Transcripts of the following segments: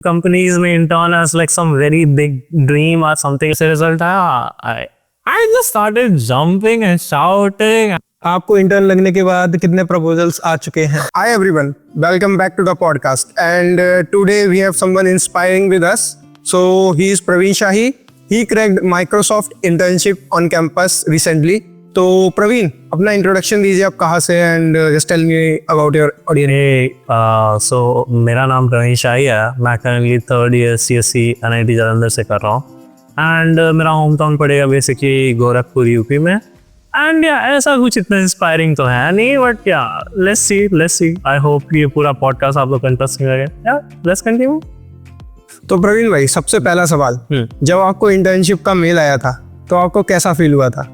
companies may intern as like some very big dream or something. As a result, I just started jumping and shouting. आपको intern लगने के बाद कितने proposals आ चुके हैं? Hi everyone, welcome back to the podcast. And today we have someone inspiring with us. So he is Praveen Shahi. He cracked Microsoft internship on campus recently. तो प्रवीण, अपना introduction दीजिए, आप कहाँ से and just tell me about your audience. So मेरा नाम प्रवीण शाही है. मैं currently third year CSE NIT Jalandhar से कर रहा हूँ. एंड मेरा होम टाउन पड़ेगा बेसिकली गोरखपुर यूपी में. एंड या ऐसा कुछ इतना इंस्पायरिंग तो है नहीं, बट या लेट्स सी. आई होप ये पूरा पॉडकास्ट आप लोग को इंटरेस्टिंग लगे. या लेट्स कंटिन्यू. तो प्रवीण भाई, सबसे पहला सवाल, जब आपको इंटर्नशिप का मेल आया था तो आपको कैसा फील हुआ था?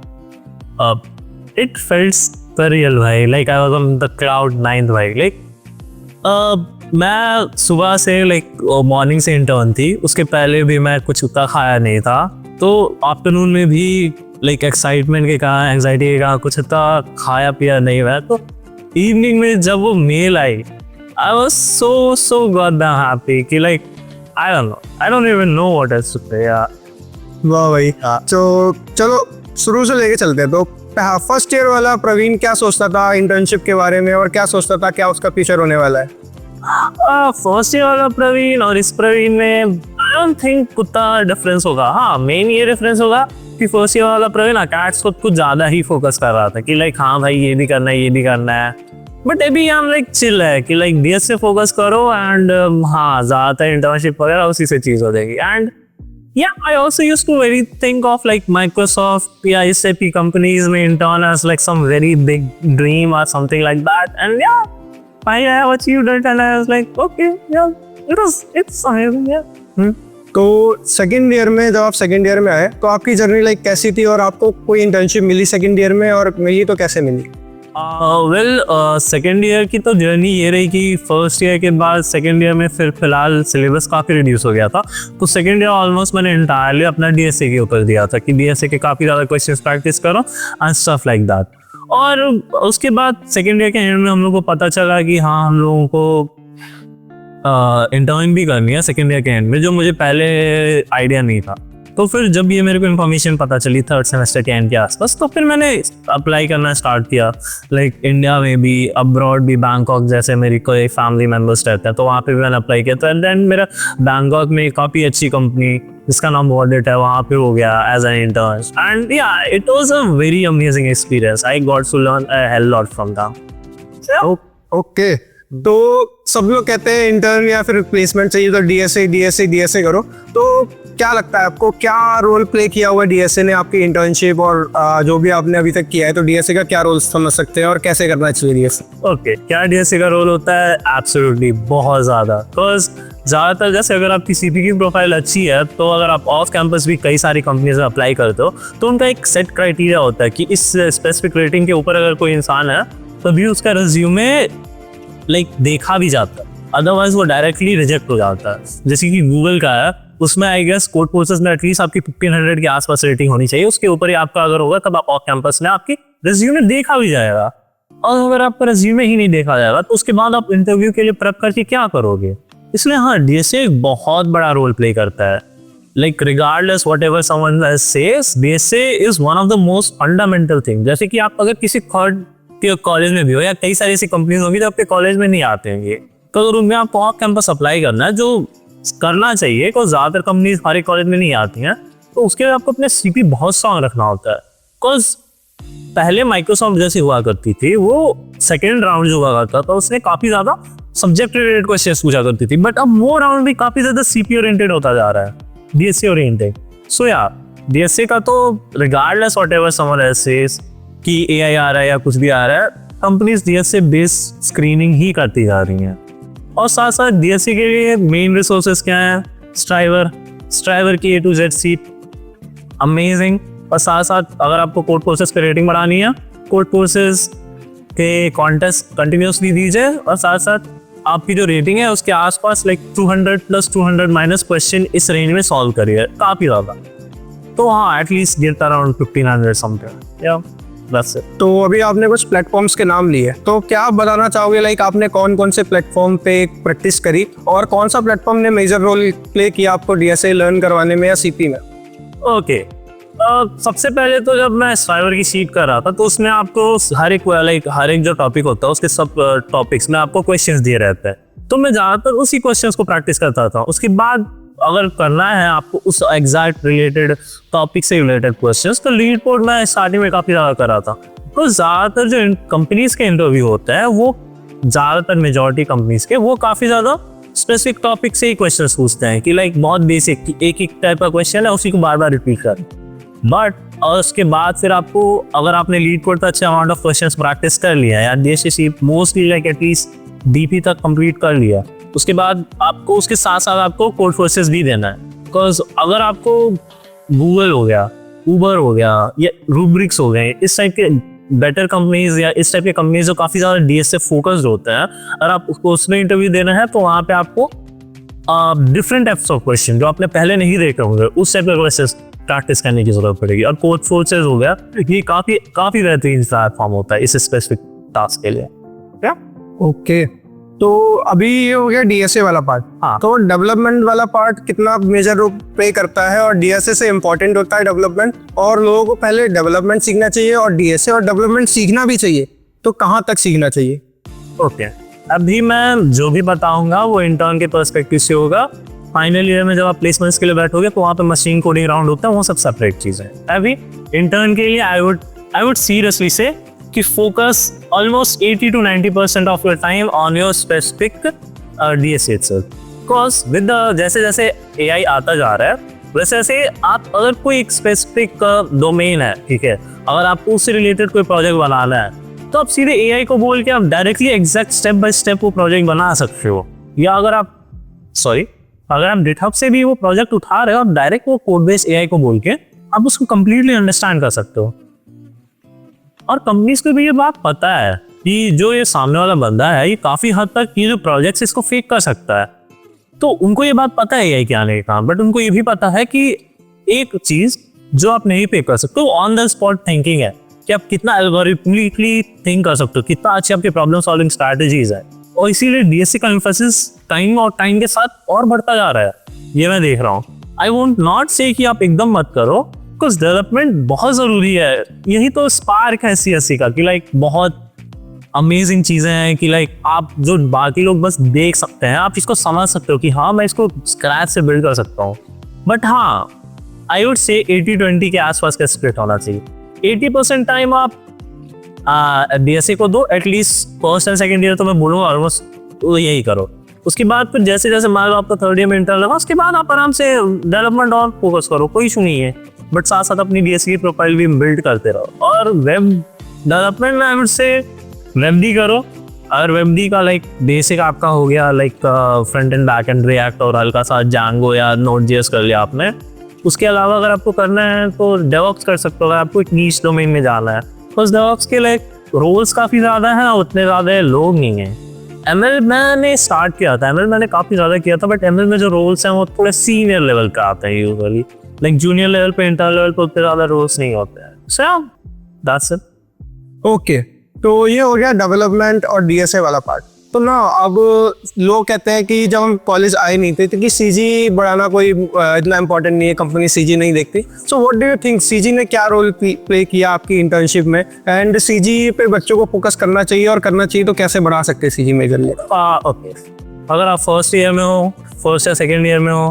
It felt surreal भाई. Like I was on the cloud ninth भाई. Like मैं सुबह से मॉर्निंग से इंटर्न थी. उसके पहले भी मैं कुछ उतना खाया नहीं था. तो आफ्टरनून में भी एक्साइटमेंट के कारण, एंग्जाइटी के कारण कुछ इतना खाया पिया नहीं हुआ. तो इवनिंग में जब वो मेल आई, I was so goddamn happy कि I don't even know what else to say. वाह भाई. तो चलो शुरू से लेके चलते हैं. तो फर्स्ट ईयर वाला प्रवीण क्या सोचता था इंटर्नशिप के बारे में, और क्या सोचता था क्या उसका फ्यूचर होने वाला है? फर्स्ट ईयर वाला प्रवीण और इस प्रवीण में आई डोंट थिंक उतना डिफरेंस होगा. हाँ, मेन ये डिफरेंस होगा कि फर्स्ट ईयर वाला प्रवीण अकैड्स को कुछ ज़्यादा ही फोकस कर रहा था कि हाँ भाई ये भी करना है. बट अभी हम चिल है कि DS से फोकस करो. एंड हाँ, ज़्यादातर इंटर्नशिप वगैरह उसी से चीज़ हो जाएगी. And yeah, I also used to think of Microsoft, SAP companies may intern as some very big dream or something like that. And yeah, I have achieved it, and I was like, okay, yeah, it's amazing, yeah. तो second year में, जब आप second year में आए तो आपकी journey कैसी थी, और आपको कोई इंटर्नशिप मिली सेकेंड ईयर में, और मिली तो कैसे मिली? सेकेंड ईयर की तो जर्नी ये रही कि फर्स्ट ईयर के बाद सेकेंड ईयर में फिलहाल सिलेबस काफ़ी रिड्यूस हो गया था. तो सेकेंड ईयर ऑलमोस्ट मैंने इंटायरली अपना DSA के ऊपर दिया था कि DSA के काफ़ी ज़्यादा क्वेश्चंस प्रैक्टिस करो एंड स्टफ लाइक दैट. और उसके बाद सेकेंड ईयर के एंड में हम लोग को पता चला कि हाँ, हम लोगों को इंटर्न भी करनी है सेकेंड ईयर के एंड में, जो मुझे पहले आइडिया नहीं था. तो फिर जब ये मेरे को इन्फॉर्मेशन पता चली थर्ड सेमेस्टर के एंड के आसपास, तो फिर मैंने अप्लाई करना स्टार्ट किया. इंडिया में भी, अब्रॉड भी, बैंकॉक जैसे मेरी कोई फैमिली मेम्बर्स रहते हैं तो वहाँ पे भी मैंने अप्लाई किया. तो एंड देन मेरा बैंकॉक में काफ़ी अच्छी कंपनी जिसका नाम वॉलेट है, वहाँ पे हो गया as an intern. And yeah it was a very amazing experience. I got to learn a hell lot from that. Okay. तो सब लोग कहते हैं इंटर्न या फिर प्लेसमेंट चाहिए तो DSA करो. तो क्या लगता है आपको, क्या रोल प्ले किया हुआ DSA ने आपकी इंटर्नशिप, और जो भी आपने अभी तक किया है, तो DSA का क्या रोल समझ सकते हैं और कैसे करना चाहिए DSA? ओके, क्या DSA का रोल होता है? एब्सोल्युटली बहुत ज़्यादा. बिकॉज ज़्यादातर जैसे अगर आपकी CP की प्रोफाइल अच्छी है, तो अगर आप ऑफ कैंपस भी कई सारी कंपनीज में अप्लाई करते हो तो उनका एक सेट क्राइटेरिया होता है कि इस स्पेसिफिक रेटिंग के ऊपर अगर कोई इंसान है तभी उसका रिज्यूमे देखा भी जाता है, अदरवाइज वो डायरेक्टली रिजेक्ट हो जाता है. जैसे कि गूगल का है, उसमें आई गेस कोड कोर्सेज में एटलीस्ट आपकी 1500 के आसपास रेटिंग होनी चाहिए. उसके ऊपर ही आपका अगर होगा तब आप ऑफ कैंपस में आपकी रिज्यूमे देखा भी जाएगा. और अगर आपका रिज्यूमे ही नहीं देखा जाएगा तो उसके बाद आप इंटरव्यू के लिए प्रेप करके क्या करोगे? इसलिए हाँ, DSA एक बहुत बड़ा रोल प्ले करता है. regardless whatever someone says, DSA is one of the most fundamental thing. जैसे कि आप अगर किसी के कॉलेज में भी हो, या कई सारी ऐसी कंपनीज होंगी जो आपके कॉलेज में नहीं आते हैं, तो अगर उनमें आपको ऑफ कैंपस अप्लाई करना है, जो करना चाहिए, बिकॉज ज़्यादातर कंपनीज हमारे कॉलेज में नहीं आती हैं, तो उसके लिए आपको अपने CP बहुत स्ट्रांग रखना होता है. बिकॉज पहले माइक्रोसॉफ्ट जैसी हुआ करती थी, वो सेकेंड राउंड जो हुआ करता था उसने काफ़ी ज़्यादा सब्जेक्ट रिलेटेड क्वेश्चंस पूछा करती थी. बट अब वो राउंड भी काफ़ी ज़्यादा CP ओरिएंटेड होता जा रहा है, DSA ओरिएंटेड. सो या DSA का तो regardless whatever someone else says कि AI आ रहा है या कुछ भी आ रहा है, कंपनीज DSA बेस्ड स्क्रीनिंग ही करती जा रही हैं. और साथ साथ DSA के लिए मेन रिसोर्सेज क्या हैं? स्ट्राइवर की A to Z seat amazing. और साथ साथ अगर आपको कोड कोर्सेज की रेटिंग बढ़ानी है, कोड कोर्सेज के कॉन्टेस्ट कंटिन्यूसली दीजिए. और साथ साथ आपकी जो रेटिंग है उसके आसपास 200 + 200 माइनस क्वेश्चन इस रेंज में सॉल्व करिए, काफ़ी ज़्यादा. तो हाँ, एटलीस्ट गेट अराउंड 1500 समथिंग. या बस। तो अभी आपने कुछ प्लेटफॉर्म्स के नाम लिए, तो क्या आप बताना चाहोगे लाइक आपने कौन कौन से प्लेटफॉर्म पे प्रैक्टिस करी और कौन सा प्लेटफॉर्म ने मेजर रोल प्ले किया आपको डीएसए लर्न करवाने में या सीपी में? ओके, सबसे पहले तो जब मैं स्ट्राइवर की सीट कर रहा था तो उसमें आपको हर एक जो टॉपिक होता है उसके सब टॉपिक्स में आपको क्वेश्चंस दिए रहते हैं, तो मैं ज़्यादातर उसी क्वेश्चंस को प्रैक्टिस करता था। उसके बाद अगर करना है आपको उस एग्जैक्ट रिलेटेड टॉपिक से रिलेटेड क्वेश्चंस, तो लीड कोड मैं स्टार्टिंग में काफ़ी ज़्यादा कर रहा था। तो ज़्यादातर जो कंपनीज के इंटरव्यू होते हैं वो ज़्यादातर मेजॉरिटी कंपनीज के वो काफ़ी ज़्यादा स्पेसिफिक टॉपिक से ही क्वेश्चंस पूछते हैं कि लाइक बहुत बेसिक एक टाइप का क्वेश्चन है उसी को बार बार रिपीट कर। बट उसके बाद फिर आपको अगर आपने लीड कोड पर अच्छा अमाउंट ऑफ क्वेश्चंस प्रैक्टिस कर लिया या DSC mostly like at least DP तक कंप्लीट कर लिया, उसके बाद आपको उसके साथ साथ आपको कोड फोर्सेस भी देना है। बिकॉज अगर आपको गूगल हो गया, उबर हो गया या रूब्रिक्स हो गए, इस टाइप के बेटर कंपनीज या इस टाइप के कंपनीज जो काफ़ी ज़्यादा DSA फोकस्ड होते हैं, अगर आप उसको उसमें इंटरव्यू देना है तो वहाँ पे आपको डिफरेंट टाइप्स ऑफ क्वेश्चन जो आपने पहले नहीं देखे होंगे उस टाइप के क्वेश्चन प्रैक्टिस करने की जरूरत पड़ेगी। और कोड फोर्सेस हो गया, ये काफ़ी बेहतरीन प्लेटफॉर्म होता है इस स्पेसिफिक टास्क के लिए। क्या ओके, तो अभी ये हो गया डीएसए वाला पार्ट। हाँ। तो डेवलपमेंट वाला पार्ट कितना मेजर रोल प्ले करता है और डीएसए से इम्पोर्टेंट होता है डेवलपमेंट, और लोगों को पहले डेवलपमेंट सीखना चाहिए और डीएसए और डेवलपमेंट सीखना भी चाहिए, तो कहाँ तक सीखना चाहिए? ओके, अभी मैं जो भी बताऊंगा वो इंटर्न के पर्सपेक्टिव से होगा। फाइनल ईयर में जब आप प्लेसमेंट्स के लिए बैठोगे तो वहाँ पे मशीन कोडिंग राउंड होता है, वो सब सेपरेट चीज़ें हैं। अभी इंटर्न के लिए आई वुड सीरियसली से कि focus almost 80 to 90% of your time on your specific DSA itself. Because with जैसे जैसे AI आता जा रहा है वैसे वैसे आप अगर कोई एक स्पेसिफिक डोमेन है, ठीक है, अगर आपको उससे रिलेटेड कोई प्रोजेक्ट बनाना है तो आप सीधे AI को बोल के आप directly exact step by step वो प्रोजेक्ट बना सकते हो। या अगर आप GitHub से भी वो प्रोजेक्ट उठा रहे हो, आप डायरेक्ट वो कोड बेस AI को बोल के आप उसको कंप्लीटली अंडरस्टैंड कर सकते हो। और कंपनीज को भी ये बात पता है कि जो ये सामने वाला बंदा है ये काफी हद तक ये जो प्रोजेक्ट्स इसको फेक कर सकता है, तो उनको ये बात पता है AI के आने के काम। बट उनको ये भी पता है कि एक चीज जो आप नहीं फेक कर सकते, ऑन द स्पॉट थिंकिंग है कि आप कितना एल्गोरिथमिकली थिंक कर सकते हो, कितना अच्छी आपकी प्रॉब्लम सॉल्विंग स्ट्रैटेजीज है। और इसीलिए DSA का एम्फेसिस टाइम के साथ और बढ़ता जा रहा है, ये मैं देख रहा हूँ। आई वोंट नॉट से कि आप एकदम मत करो, बिकॉज डेवलपमेंट बहुत ज़रूरी है। यही तो स्पार्क है CSC का कि लाइक बहुत अमेजिंग चीज़ें हैं कि लाइक आप जो बाकी लोग बस देख सकते हैं, आप इसको समझ सकते हो कि हाँ मैं इसको स्क्रैच से बिल्ड कर सकता हूँ। बट हाँ, आई वुड से 80-20 के आसपास का स्प्लिट होना चाहिए। 80% टाइम आप DSA को दो, at least first and second year तो मैं बोलूँगा ऑलमोस्ट तो यही करो। उसके बाद फिर जैसे जैसे मान लो आपका थर्ड ईयर में इंटर्न लगा, उसके बाद आप आराम से डेवलपमेंट और फोकस करो, कोई इशू नहीं है। बट साथ साथ अपनी DSA की प्रोफाइल भी बिल्ड करते रहो। और वेब डेवलपमेंट में आई वुड से वेबडी करो। अगर वेबडी का लाइक बेसिक आपका हो गया like front end back and react और हल्का सा Django या Node.js कर लिया आपने, उसके अलावा अगर आपको करना है तो DevOps कर सकते हो। अगर आपको एक नीश डोमेन में जाना है, बस DevOps के लाइक रोल्स काफ़ी ज़्यादा हैं, उतने ज़्यादा लोग नहीं हैं। ML मैंने स्टार्ट किया था, ML मैंने काफ़ी ज़्यादा किया था, बट ML में जो रोल्स हैं वो थोड़े सीनियर लेवल का आते हैं यूजुअली। लाइक जूनियर लेवल पे, इंटर लेवल पे उतने ज़्यादा रोल्स नहीं होते हैं। So that's it. ओके, तो ये हो गया डेवलपमेंट और DSA वाला पार्ट। तो ना अब लोग कहते हैं कि जब हम कॉलेज आए नहीं थे तो कि CG बढ़ाना कोई इतना इम्पोर्टेंट नहीं है, कंपनी CG नहीं देखती। सो what do you think, CG ने क्या रोल प्ले किया आपकी इंटर्नशिप में, एंड CG पे बच्चों को फोकस करना चाहिए और करना चाहिए तो कैसे बढ़ा सकते हैं CG मेजरली? ओके, अगर आप फर्स्ट ईयर में हो, फर्स्ट या सेकेंड ईयर में हो,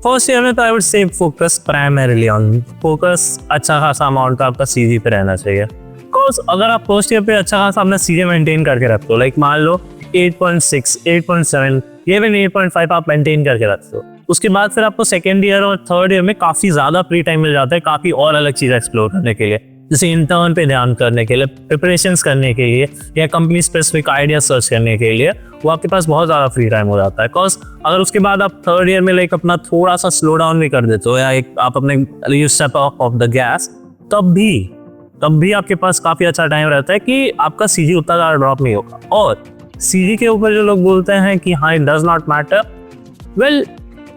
फर्स्ट ईयर में तो आई वुड से फोकस प्राइमरीली ऑन फोकस अच्छा खासा अमाउंट का आपका CG पे रहना चाहिए। बिकॉज अगर आप फर्स्ट ईयर पे अच्छा खासा अपना CG मेंटेन करके रखते हो, लाइक मान लो 8.6, 8.7, इवन 8.5 आप मेंटेन करके रखते हो, उसके बाद फिर आपको सेकेंड ईयर और थर्ड ईयर में काफ़ी ज़्यादा फ्री टाइम मिल जाता है काफ़ी और अलग चीज़ एक्सप्लोर करने के लिए, जैसे इंटर्न पे ध्यान करने के लिए, प्रिपरेशंस करने के लिए, या कंपनी स्पेसिफिक आइडिया सर्च करने के लिए। वो आपके पास बहुत ज़्यादा फ्री टाइम हो जाता है। बिकॉज अगर उसके बाद आप थर्ड ईयर में लाइक अपना थोड़ा सा स्लो डाउन भी कर देते हो या एक आप अपने स्टेप ऑफ द गैस, तब भी आपके पास काफ़ी अच्छा टाइम रहता है कि आपका CG उतना ज़्यादा ड्रॉप नहीं होगा। और CG के ऊपर जो लोग बोलते हैं कि हाँ it does not matter, well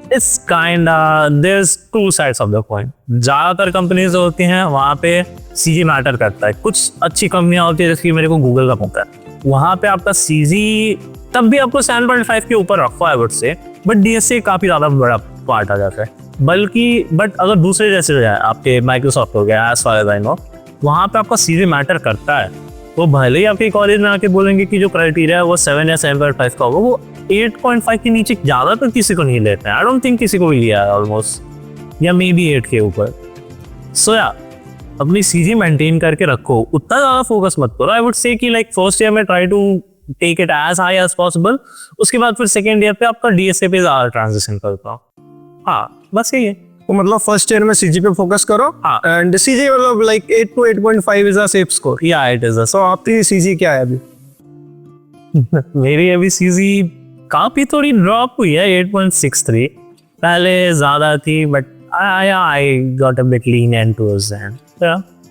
it's kind there is two sides of the coin. ज़्यादातर कंपनीज होती हैं वहाँ पे सीजी मैटर करता है। कुछ अच्छी कंपनियां होती है, जैसे कि मेरे को गूगल का मौका है, वहाँ पे आपका सीजी तब भी आपको 7.5 के ऊपर रखो आई वुड से, बट डीएसए काफ़ी ज़्यादा बड़ा पार्ट आ जाता है। बट अगर दूसरे जैसे हो जाए, आपके माइक्रोसॉफ्ट हो गया, as far as I know, वहाँ पे आपका सीजी मैटर करता है। वो भले ही आपके कॉलेज में आके बोलेंगे कि जो क्राइटेरिया है वो 7 या 7.5 का होगा, वो 8.5 के नीचे ज़्यादातर किसी को नहीं लेते हैं। आई डोंट थिंक किसी को भी लिया है ऑलमोस्ट, या मे बी 8 के ऊपर। सो या अपनी सीजी मेंटेन करके रखो, उतना ज़्यादा फोकस मत करो। आई वुड से कि लाइक फर्स्ट ईयर में try to take it as high as possible, उसके बाद फिर सेकेंड ईयर पे आपका डीएसए पे ज़्यादा ट्रांजिशन करता हूँ। हाँ, बस यही है। तो मतलब फर्स्ट ईयर में सीजी पे फोकस करो, हाँ। एंड सीजी मतलब like 8 to 8.5 is a safe score. या इट इज। सो आपकी सीजी क्या है अभी? मेरी अभी सीजी काफी थोड़ी ड्रॉप हुई है, 8.63। पहले ज्यादा थी, but I got a bit lenient towards that.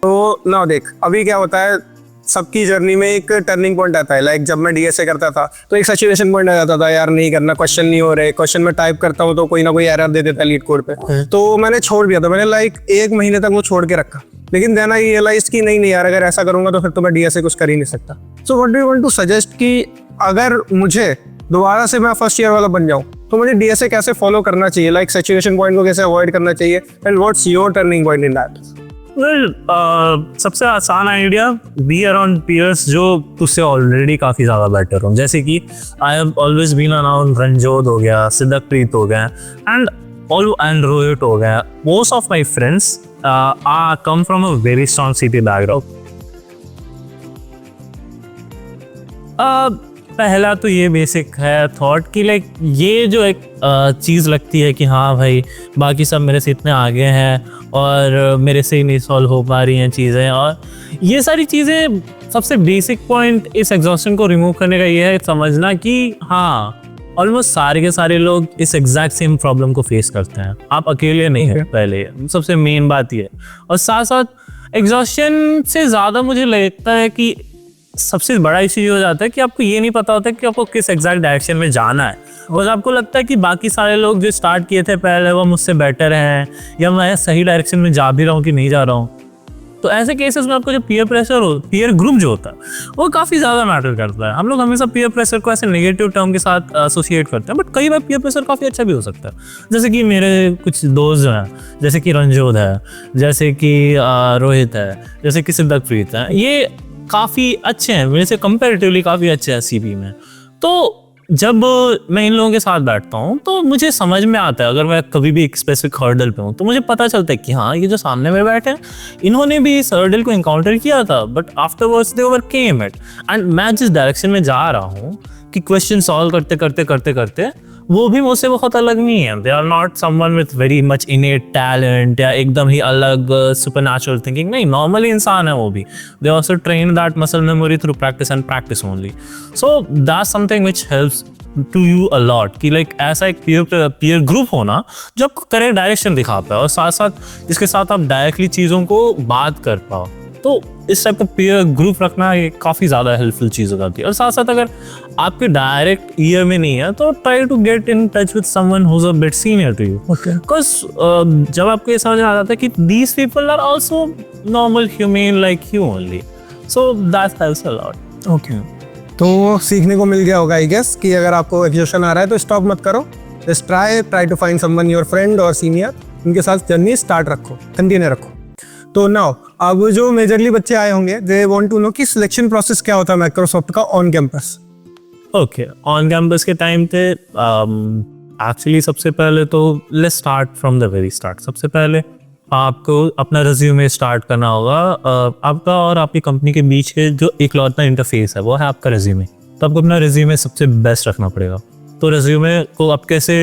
तो ना देख, अभी क्या होता है, सबकी जर्नी में एक टर्निंग पॉइंट आता है। लाइक जब मैं डीएसए करता था तो एक सैचुरेशन पॉइंट आ जाता था, यार नहीं करना, क्वेश्चन नहीं हो रहे, क्वेश्चन में टाइप करता हूँ तो कोई ना कोई एरर दे देता है लीड कोड पे। तो मैंने छोड़ दिया था, मैंने लाइक 1 महीने तक वो छोड़ के रखा। लेकिन देन आई रियलाइज कि नहीं यार, अगर ऐसा करूंगा तो फिर तो मैं डीएसए कुछ कर ही नहीं सकता। So what do you want to suggest कि अगर मुझे दोबारा से मैं फर्स्ट ईयर वाला बन जाऊं तो मुझे डीएसए कैसे फॉलो करना चाहिए, लाइक सैचुरेशन पॉइंट को कैसे अवॉइड करना चाहिए, and what's your turning point in that? सबसे आसान आइडिया, बी अराउंड पीयर्स जो तुझसे ऑलरेडी काफ़ी ज़्यादा बेटर हो। जैसे कि I have always been around Ranjot हो गया, सिद्धकप्रीत हो गया, एंड रोहित हो गया। Most of my friends come from a very strong CP background. पहला तो ये बेसिक है थॉट कि लाइक ये जो एक चीज़ लगती है कि हाँ भाई बाकी सब मेरे से इतने आगे हैं और मेरे से ही नहीं सॉल्व हो पा रही हैं चीज़ें, और ये सारी चीज़ें, सबसे बेसिक पॉइंट इस एग्जॉस्शन को रिमूव करने का ये है समझना कि हाँ ऑलमोस्ट सारे के सारे लोग इस एग्जैक्ट सेम प्रॉब्लम को फेस करते हैं, आप अकेले नहीं हैं। पहले सबसे मेन बात ये है। और साथ साथ एग्जॉस्शन से ज़्यादा मुझे लगता है कि सबसे बड़ा इश्यू ये हो जाता है कि आपको ये नहीं पता होता कि आपको किस एग्जैक्ट डायरेक्शन में जाना है, और आपको लगता है कि बाकी सारे लोग जो स्टार्ट किए थे पहले वो मुझसे बेटर हैं, या मैं सही डायरेक्शन में जा भी रहा हूँ कि नहीं जा रहा हूँ। तो ऐसे केसेस में आपको जो पीयर प्रेशर हो, पीयर ग्रुप जो होता है वो काफ़ी ज़्यादा मैटर करता है। हम लोग हमेशा पीयर प्रेशर को ऐसे नेगेटिव टर्म के साथ एसोसिएट करते हैं, बट कई बार पीयर प्रेशर काफ़ी अच्छा भी हो सकता है। जैसे कि मेरे कुछ दोस्त जो हैं, जैसे कि रणजोत है, जैसे कि रोहित है, जैसे कि सिद्धकप्रीत है, ये काफ़ी अच्छे हैं, मेरे से कंपैरेटिवली काफ़ी अच्छे हैं सीपी में। तो जब मैं इन लोगों के साथ बैठता हूँ तो मुझे समझ में आता है, अगर मैं कभी भी एक स्पेसिफिक हर्डल पे हूँ तो मुझे पता चलता है कि हाँ ये जो सामने में बैठे हैं इन्होंने भी इस हर्डल को इनकाउंटर किया था, but afterwards they overcame it. And मैं जिस डायरेक्शन में जा रहा हूँ कि क्वेश्चन सॉल्व करते करते करते करते वो भी मुझसे बहुत अलग नहीं है। They are not someone with very much innate talent या एकदम ही अलग सुपरनैचुरल थिंकिंग, नहीं, नॉर्मली इंसान है वो भी। They also train that muscle memory through practice and practice only. So that's something which helps to you a lot कि like ऐसा एक पीयर ग्रुप होना जो आपको करेक्ट डायरेक्शन दिखा पाए, और साथ साथ जिसके साथ आप डायरेक्टली चीज़ों को बात कर पाओ। तो इस टाइप का पीयर ग्रुप रखना ये काफ़ी ज़्यादा हेल्पफुल चीज़ हो जाती है। और साथ साथ अगर आपके डायरेक्ट ईयर में नहीं है तो try to get in touch with someone who is a bit senior to you, because जब आपको ये समझ आ जाता है कि these people are also normal human like you only, so that helps a lot. Okay, तो सीखने को मिल गया होगा आई गेस कि अगर आपको एग्जॉस्शन आ रहा है तो स्टॉप मत करो, just try to find someone your friend और सीनियर, उनके साथ जर्नी स्टार्ट रखो, कंटिन्यू रखो। तो नाउ अब जो मेजरली बच्चे आए होंगे दे वांट टू नो कि सिलेक्शन प्रोसेस क्या होता है माइक्रोसॉफ्ट का on campus. Okay, on campus के टाइम पे एक्चुअली सबसे पहले तो let's start from the very start. सबसे पहले आपको अपना रिज्यूमे स्टार्ट करना होगा। आपका और आपकी कंपनी के बीच के जो इकलौता इंटरफेस है वो है आपका रिज्यूमे। तो आपको अपना रिज्यूमे सबसे बेस्ट रखना पड़ेगा। तो रिज्यूमे को आप कैसे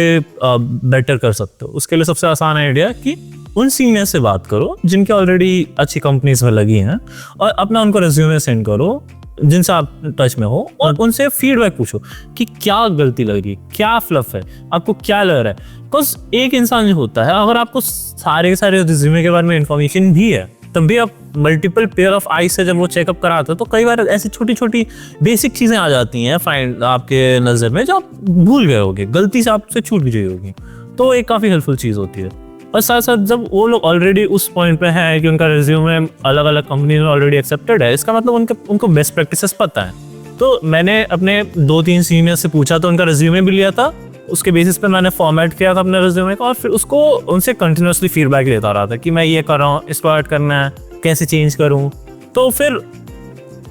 बेटर कर सकते हो, उसके लिए सबसे आसान आइडिया कि उन सीनियर से बात करो जिनके ऑलरेडी अच्छी कंपनीज में लगी हैं, और अपना उनको रिज्यूमे सेंड करो जिनसे आप टच में हो, और उनसे फीडबैक पूछो कि क्या गलती लगी, क्या फ्लफ है, आपको क्या लग रहा है। बिकॉज एक इंसान जो होता है, अगर आपको सारे के सारे रिज्यूमे के बारे में इंफॉर्मेशन भी है तब भी आप मल्टीपल पेयर ऑफ आईज से जब वो चेकअप कराते हो तो कई बार ऐसी छोटी छोटी बेसिक चीज़ें आ जाती हैं फाइंड आपके नज़र में जो आप भूल गए होगे, गलती से आपसे छूट गई होगी। तो एक काफ़ी हेल्पफुल चीज़ होती है। और साथ साथ जब वो लोग ऑलरेडी उस पॉइंट पे हैं कि उनका रिज्यूमे अलग अलग कंपनी में ऑलरेडी एक्सेप्टेड है, इसका मतलब उनको बेस्ट प्रैक्टिसेस पता है। तो मैंने अपने 2-3 सीनियर से पूछा, तो उनका रिज्यूमे भी लिया था, उसके बेसिस पे मैंने फॉर्मेट किया था अपने रिज्यूमे का, और फिर उसको उनसे कंटिन्यूसली फीडबैक लेता रहा था कि मैं ये कर रहा हूँ, इसको ऐड करना है, कैसे चेंज करूँ। तो फिर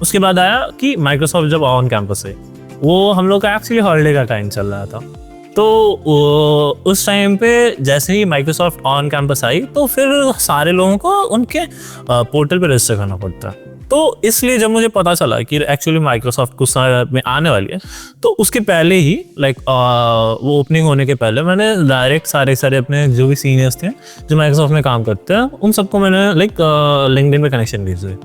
उसके बाद आया कि माइक्रोसॉफ्ट जब ऑन कैंपस है, वो हम लोग का एक्चुअली हॉलीडे का टाइम चल रहा था। तो उस टाइम पे जैसे ही माइक्रोसॉफ्ट ऑन कैंपस आई, तो फिर सारे लोगों को उनके पोर्टल पे रजिस्टर करना पड़ता है। तो इसलिए जब मुझे पता चला कि एक्चुअली माइक्रोसॉफ्ट कुछ समय में आने वाली है, तो उसके पहले ही वो ओपनिंग होने के पहले मैंने डायरेक्ट सारे अपने जो भी सीनियर्स थे जो माइक्रोसॉफ्ट में काम करते हैं, उन सबको मैंने लिंक्डइन पे कनेक्शन भेजे।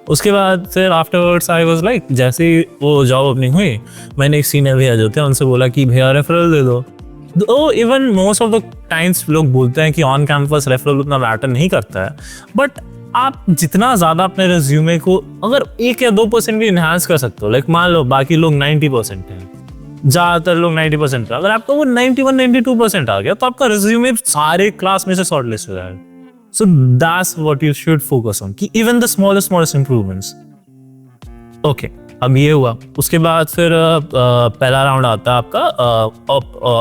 उसके बाद फिर आफ्टरवर्ड्स आई वाज लाइक, जैसे ही वो जॉब ओपनिंग हुई, मैंने एक सीनियर भैया जो थे उनसे बोला कि भैया रेफरल दे दो। तो even most of the times लोग बोलते हैं कि ऑन कैंपस रेफरल उतना मैटर नहीं करता है, बट आप जितना ज़्यादा अपने रिज्यूमे को अगर 1 या 2% भी इन्हांस कर सकते हो, मान लो बाकी लोग 90% हैं, ज़्यादातर लोग 90% हैं, अगर आपका वो 91-92% आ गया, तो आपका रिज्यूमे सारे क्लास में से शॉर्ट लिस्ट हो जाएगा। So that's what you should focus on, कि even the smallest improvements. Okay, अब ये हुआ। उसके बाद फिर पहला राउंड आता है आपका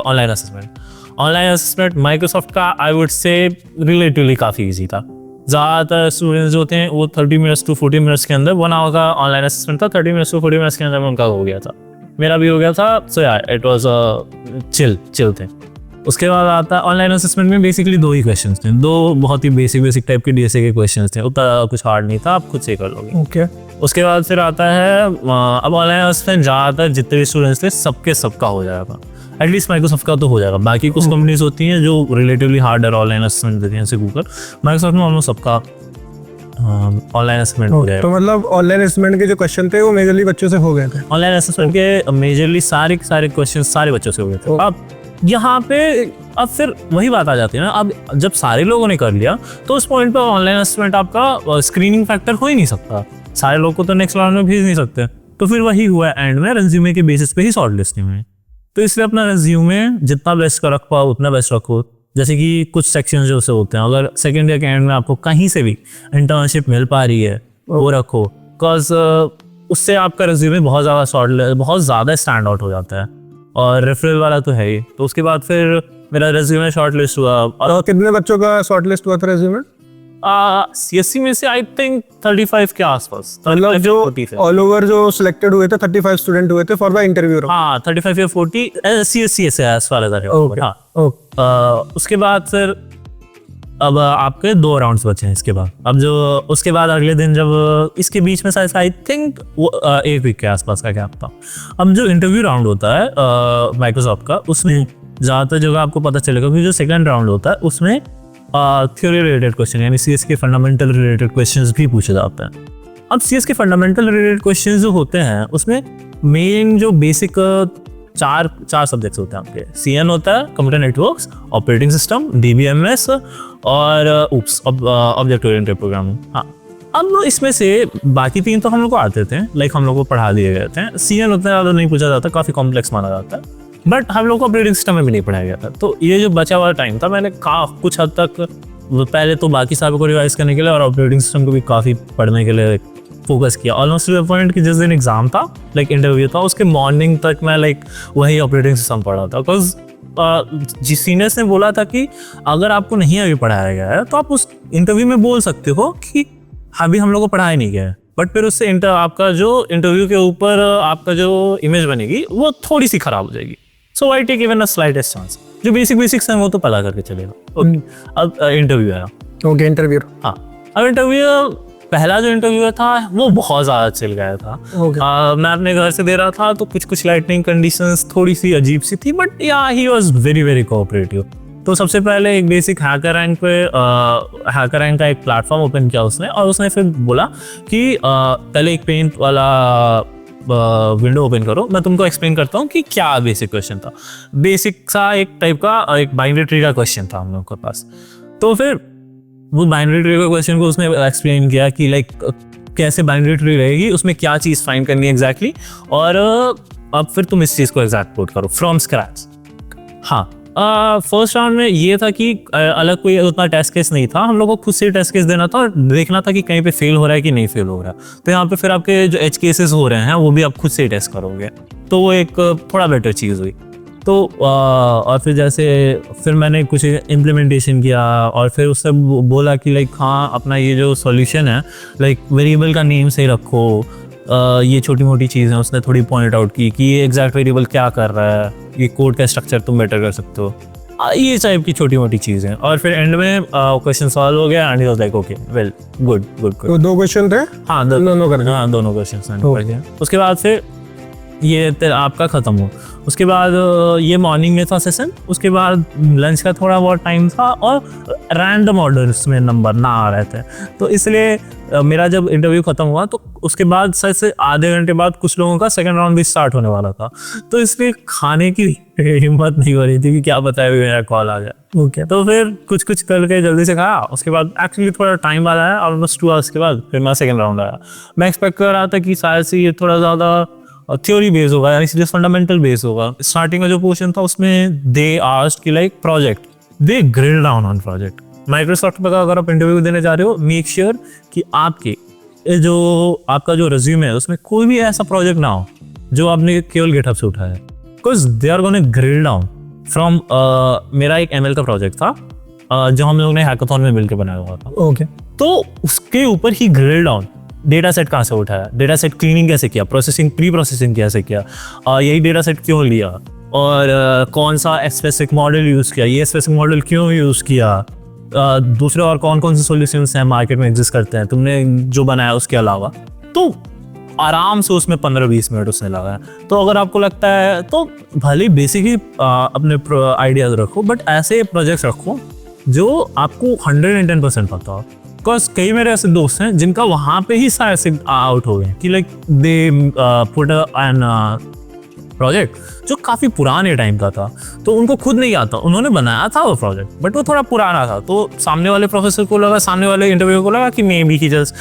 online assessment. Online assessment Microsoft का आई वुड से रिलेटिवली काफ़ी इजी था। ज़्यादातर स्टूडेंट्स जो होते हैं वो 30 मिनट्स टू 40 मिनट्स के अंदर 1 आवर का ऑनलाइन असेसमेंट था, 30 मिनट्स टू 40 मिनट्स के अंदर में उनका हो गया था, मेरा भी हो गया था। सो यार इट वॉज चिल थे। उसके बाद आता है ऑनलाइन असेसमेंट में बेसिकली 2 ही क्वेश्चंस थे, 2 बहुत ही बेसिक टाइप के डीएसए के क्वेश्चंस थे, उतना कुछ हार्ड नहीं था, आप खुद से कर लोगे। ओके। उसके बाद फिर आता है अब ऑनलाइन असेसमेंट ज़्यादातर जितने भी स्टूडेंट्स थे सबका हो जाएगा, एटलीस्ट माइक्रोसॉफ्ट का तो हो जाएगा। बाकी कुछ कंपनीज होती हैं जो रिलेटिवली हार्डर ऑनलाइन असेसमेंट देती हैं, जैसे गूगल। माइक्रोसॉफ्ट में ऑलमोस्ट सबका ऑनलाइन असेसमेंट हो जाएगा। तो मतलब ऑनलाइन असेसमेंट के जो क्वेश्चन थे वो मेजरली बच्चों से हो गए थे। ऑनलाइन असेसमेंट के मेजरली सारे क्वेश्चन सारे बच्चों से हो गए थे। अब यहाँ पे अब फिर वही बात आ जाती है ना, अब जब सारे लोगों ने कर लिया तो उस पॉइंट पर ऑनलाइन असेसमेंट आपका स्क्रीनिंग फैक्टर हो ही नहीं सकता, सारे लोग को तो नेक्स्ट राउंड में भेज नहीं सकते। तो फिर वही हुआ एंड में रेज्यूमे के बेसिस पे ही शॉर्ट लिस्टिंग में। तो इसलिए अपना रेज्यूमे जितना बेस्ट का रख पाओ उतना बेस्ट रखो। जैसे कि कुछ सेक्शन जो से होते हैं, अगर सेकेंड ईयर के एंड में आपको कहीं से भी इंटर्नशिप मिल पा रही है वो रखो, बिकॉज उससे आपका रेज्यूमे बहुत ज़्यादा स्टैंड आउट हो जाता है। और रेफरल वाला तो है ही। तो उसके बाद फिर मेरा रेज्यूमे शॉर्ट लिस्ट हुआ। और कितने बच्चों का शॉर्ट लिस्ट हुआ था रेज्यूमे? सीएससी में से आई थिंक 35 के आसपास, मतलब जो ऑल ओवर जो सिलेक्टेड हुए थे 35 स्टूडेंट हुए थे फॉर द इंटरव्यू। हाँ 35 या 40 सीएससी वाले था। हाँ उसके बाद फिर अब आपके 2 राउंड्स बचे हैं इसके बाद। अब जो उसके बाद अगले दिन जब इसके बीच में शायद आई थिंक वो 1 वीक के आसपास का गैप था। अब जो इंटरव्यू राउंड होता है माइक्रोसॉफ्ट का, उसमें ज़्यादातर जगह आपको पता चलेगा कि जो सेकंड राउंड होता है उसमें थ्योरी रिलेटेड क्वेश्चन यानी सीएस के फंडामेंटल रिलेटेड क्वेश्चंस भी पूछे जाते हैं। अब सीएस के फंडामेंटल रिलेटेड क्वेश्चंस जो होते हैं उसमें मेन जो बेसिक चार सब्जेक्ट्स होते हैं आपके। सीएन होता है, computer networks, operating system, DBMS और ऑब्जेक्ट ओरिएंटेड प्रोग्रामिंग। हाँ, अब इसमें से बाकी 3 तो हम लोग को आते थे, हम लोग को पढ़ा दिए गए थे। सीएन उतना ज़्यादा नहीं पूछा जाता, काफ़ी कॉम्प्लेक्स माना जाता है, बट हम लोग को ऑपरेटिंग सिस्टम में भी नहीं पढ़ाया गया था। तो ये जो बचा हुआ टाइम था मैंने कुछ हद तक पहले तो बाकी सारों को रिवाइज करने के लिए और ऑपरेटिंग सिस्टम को भी काफ़ी पढ़ने के लिए फोकस किया। ऑलमोस्ट टू द पॉइंट कि जिस दिन एग्जाम था इंटरव्यू था उसके मॉर्निंग तक मैं वही ऑपरेटिंग सिस्टम पढ़ा था। बिकॉज जिस सीनियर्स ने बोला था कि अगर आपको नहीं अभी पढ़ाया गया है तो आप उस इंटरव्यू में बोल सकते हो कि अभी हम लोग को पढ़ाया नहीं गया है, बट फिर उससे आपका जो इंटरव्यू के ऊपर आपका जो इमेज बनेगी वो थोड़ी सी खराब हो जाएगी। So I take even a slightest chance. जो बेसिक्स हैं वो तो पता करके चलेगा। अब इंटरव्यू आया। Okay, interview. हाँ, अब इंटरव्यू पहला जो इंटरव्यू था वो बहुत ज़्यादा चल गया था। मैं अपने घर से दे रहा था तो कुछ लाइटनिंग कंडीशंस थोड़ी सी अजीब सी थी, बट या ही वाज वेरी कोऑपरेटिव। तो सबसे पहले एक बेसिक हैकर रैंक का एक प्लेटफॉर्म ओपन किया उसने, और उसने फिर बोला कि पहले एक पेंट वाला विंडो ओपन करो, मैं तुमको एक्सप्लेन करता हूँ कि क्या बेसिक क्वेश्चन था। बेसिक सा एक टाइप का एक बाइनरी ट्री का क्वेश्चन था हम लोग के पास। तो फिर वो बाइनरी ट्री के क्वेश्चन को उसने एक्सप्लेन किया कि कैसे बाइनरी ट्री रहेगी, उसमें क्या चीज़ फाइंड करनी है एग्जैक्टली, और अब फिर तुम इस चीज़ को एग्जैक्ट कोड करो फ्रॉम स्क्रैच। हाँ, फर्स्ट राउंड में ये था कि अलग कोई उतना टेस्ट केस नहीं था, हम लोग को खुद से टेस्ट केस देना था और देखना था कि कहीं पे फेल हो रहा है कि नहीं फेल हो रहा है। तो यहाँ पे फिर आपके जो एज केसेस हो रहे हैं वो भी आप खुद से टेस्ट करोगे, तो वो एक थोड़ा बेटर चीज़ हुई। तो और फिर जैसे फिर मैंने कुछ इम्प्लीमेंटेशन किया और फिर उससे बोला कि लाइक हाँ अपना ये जो सॉल्यूशन है लाइक वेरिएबल का नेम सही रखो, ये छोटी मोटी चीज़ें उसने थोड़ी पॉइंट आउट की कि ये एग्जैक्ट वेरिएबल क्या कर रहा है, ये कोड का स्ट्रक्चर तुम बेटर कर सकते हो, ये टाइप की छोटी मोटी चीज़ें। और फिर एंड में क्वेश्चन सॉल्व हो गया and he was like okay well good good. तो 2 क्वेश्चन थे? हाँ दोनों क्वेश्चन। उसके बाद फिर ये आपका ख़त्म हो। उसके बाद ये मॉर्निंग में था सेशन, उसके बाद लंच का थोड़ा बहुत टाइम था और रैंडम ऑर्डर्स में नंबर ना आ रहे थे, तो इसलिए मेरा जब इंटरव्यू ख़त्म हुआ तो उसके बाद सर से आधे घंटे बाद कुछ लोगों का सेकंड राउंड भी स्टार्ट होने वाला था, तो इसलिए खाने की हिम्मत नहीं हो रही थी कि क्या पता है मेरा कॉल आ जाए। ओके तो फिर कुछ करके जल्दी से खाया। उसके बाद एक्चुअली थोड़ा टाइम बाद आया, ऑलमोस्ट 2 आवर्स के बाद फिर मैं सेकंड राउंड आया। मैं एक्सपेक्ट कर रहा था कि शायद से ये थोड़ा ज़्यादा थ्योरी बेस होगा, यानी सीरियस फंडामेंटल बेस होगा। स्टार्टिंग में जो पोर्शन था उसमें दे आस्क्ड कि like project, they grill down on project. Microsoft पर अगर आप इंटरव्यू देने जा रहे हो, मेक श्योर कि आपका जो रिज्यूमे है उसमें कोई भी ऐसा प्रोजेक्ट ना हो जो आपने केवल गिटहब से उठाया है, because they are gonna grill down from. मेरा एक ML का प्रोजेक्ट था जो हम लोग ने हैकाथॉन में मिलकर बनाया हुआ था। ओके तो उसके ऊपर ही ग्रिल डाउन, डेटा सेट कहाँ से उठाया, डेटा सेट क्लीनिंग कैसे किया, प्री प्रोसेसिंग कैसे किया, यही डेटा सेट क्यों लिया और कौन सा स्पेसिफिक मॉडल यूज़ किया, ये स्पेसिफिक मॉडल क्यों यूज़ किया, दूसरे और कौन से सॉल्यूशंस हैं मार्केट में एग्जिस्ट करते हैं तुमने जो बनाया उसके अलावा। तो आराम से उसमें 15-20 मिनट उसने लगाया। तो अगर आपको लगता है तो भले बेसिक ही अपने आइडियाज रखो, बट ऐसे प्रोजेक्ट्स रखो जो आपको 110% पता हो। बिकॉज कई मेरे ऐसे दोस्त हैं जिनका वहाँ पे ही सारे आउट हो गए कि like they put an project जो काफ़ी पुराने टाइम का था, तो उनको खुद नहीं आता, उन्होंने बनाया था वो प्रोजेक्ट बट वो थोड़ा पुराना था, तो सामने वाले प्रोफेसर को लगा, सामने वाले इंटरव्यू को लगा कि maybe he just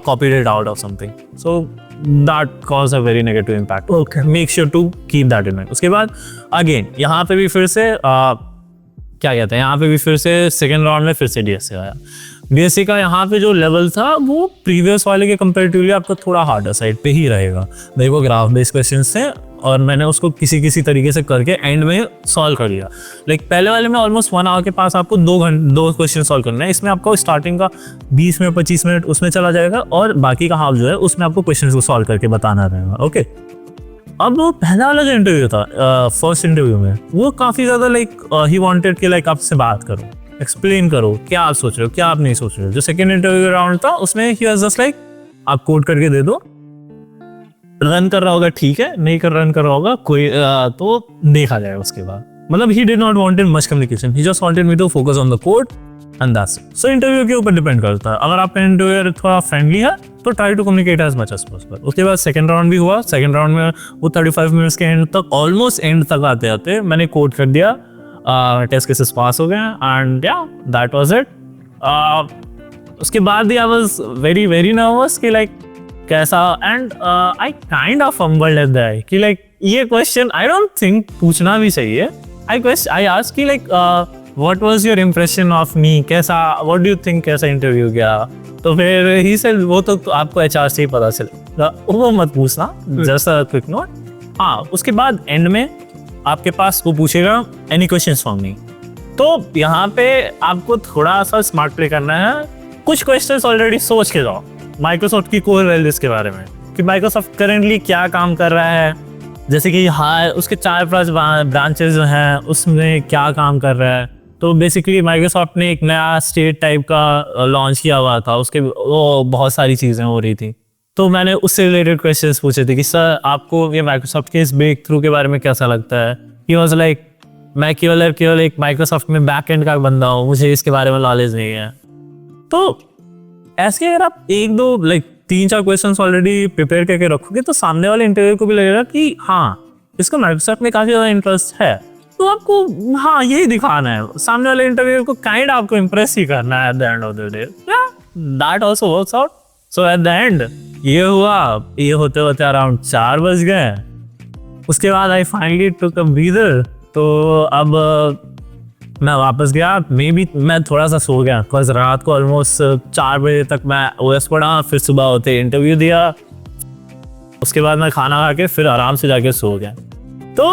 copied it out of something, so that cause a very negative impact. Okay, make sure to keep that in mind. उसके बाद अगेन यहाँ पे भी फिर से क्या कहते हैं, यहाँ पे भी फिर से सेकेंड राउंड में फिर से DSA आया। DSA का यहाँ पे जो लेवल था वो प्रीवियस वाले के कंपेरेटिवली आपका थोड़ा हार्डर साइड पे ही रहेगा। देखो ग्राफ बेस्ड क्वेश्चंस थे और मैंने उसको किसी तरीके से करके एंड में सॉल्व कर लिया। लाइक पहले वाले में ऑलमोस्ट 1 आवर के पास आपको 2 क्वेश्चन सॉल्व करना है, इसमें आपको स्टार्टिंग का 20 मिनट 25 मिनट उसमें चला जाएगा और बाकी का हाफ जो है उसमें आपको क्वेश्चन को सॉल्व करके बताना रहेगा। ओके, अब वो पहला वाला जो इंटरव्यू था फर्स्ट इंटरव्यू में वो काफ़ी ज़्यादा लाइक ही वांटेड कि लाइक आपसे बात करो, एक्सप्लेन करो क्या आप सोच रहे हो क्या आप नहीं सोच रहे हो। जो सेकेंड इंटरव्यू राउंड था उसमें ही वाज जस्ट लाइक आप कोड करके दे दो, रन कर रहा होगा ठीक है, नहीं कर रन कर रहा होगा कोई तो देखा जाएगा उसके बाद। मतलब he did not wanted much communication, he just wanted me to focus on the code and that's it. So interview के ऊपर डिपेंड करता है, अगर आपका इंटरव्यूअर थोड़ा फ्रेंडली है तो try to communicate as much as possible. उसके बाद सेकंड राउंड भी हुआ। सेकंड राउंड में वो 35 मिनट्स के एंड तक, ऑलमोस्ट एंड तक आते आते मैंने कोड कर दिया, टेस्ट केसेस पास हो गए एंड या दैट वाज इट। उसके बाद I was very very nervous कि लाइक कैसा, and I kind of fumbled at that कि लाइक ये क्वेश्चन आई डोंट थिंक पूछना भी चाहिए। आई आस्क्ड कि like what was your impression of me, कैसा, व्हाट डू यू थिंक कैसा इंटरव्यू गया। तो फिर ही सेड वो तो आपको HR से ही पता चले, वो मत पूछना, जस्ट अ क्विक नोट। हाँ, उसके बाद एंड में आपके पास वो पूछेगा एनी क्वेश्चंस फ्रॉम मी। तो यहाँ पे आपको थोड़ा सा स्मार्ट प्ले करना है, कुछ क्वेश्चंस ऑलरेडी सोच के जाओ माइक्रोसॉफ्ट की कोर वैल्यूज के बारे में कि माइक्रोसॉफ्ट करेंटली क्या काम कर रहा है, जैसे कि हाँ उसके 4-5 ब्रांचेस जो हैं उसमें क्या काम कर रहा है। तो बेसिकली माइक्रोसॉफ्ट ने एक नया स्टेट टाइप का लॉन्च किया हुआ था, उसके वो बहुत सारी चीज़ें हो रही थी, तो मैंने उससे रिलेटेड क्वेश्चंस पूछे थे कि सर आपको ये माइक्रोसॉफ्ट के इस ब्रेक थ्रू के बारे में कैसा लगता है। ही वाज लाइक मैं केवल एक माइक्रोसॉफ्ट में बैक एंड का बंदा हूँ, मुझे इसके बारे में नॉलेज नहीं है। तो ऐसे अगर आप 1-2 लाइक 3-4 क्वेश्चंस ऑलरेडी प्रिपेयर करके रखोगे तो सामने वाले इंटरव्यू को भी लगेगा कि हाँ इसको माइक्रोसॉफ्ट में काफ़ी ज़्यादा इंटरेस्ट है, तो आपको हाँ यही दिखाना है, सामने वाले इंटरव्यू को काइंड आपको इम्प्रेस ही करना है eight the end of the day. That also works out. So at the and ये हुआ, ये होते होते अराउंड 4 बज गए। उसके बाद I finally took a breather. तो अब मैं वापस गया, मे बी मैं थोड़ा सा सो गया बिकॉज रात को ऑलमोस्ट 4 बजे तक मैं ओएस पढ़ा, फिर सुबह होते इंटरव्यू दिया, उसके बाद मैं खाना खा के फिर आराम से जाके सो गया। तो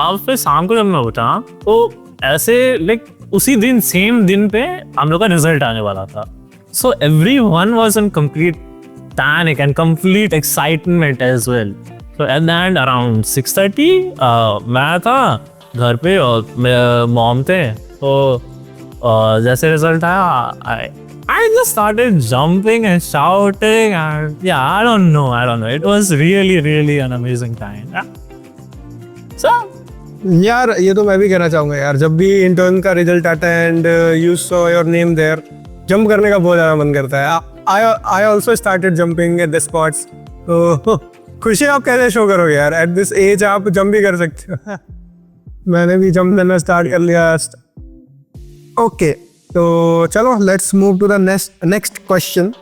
अब फिर शाम को जब मैं उठा तो ऐसे लाइक उसी दिन सेम दिन पे हम लोग का रिजल्ट आने वाला था। So everyone was in complete panic and complete excitement as well. So at the end around 6:30 मैं था घर पे और मेरे मॉम थे। तो जैसे रिजल्ट आया I just started jumping and shouting and yeah, I don't know. It was really an amazing time. Yeah. So यार ये तो मैं भी कहना चाहूँगा यार, जब भी इंटर्न का रिजल्ट आता है and you saw your name there, jump करने का बहुत ज़्यादा मन करता है। I also started jumping at the spots. तो खुशी आप कैसे शो करोगे यार, एट दिस एज आप जंप भी कर सकते हो। मैंने भी जंप करना स्टार्ट कर लिया। ओके, तो चलो let's move to the next question.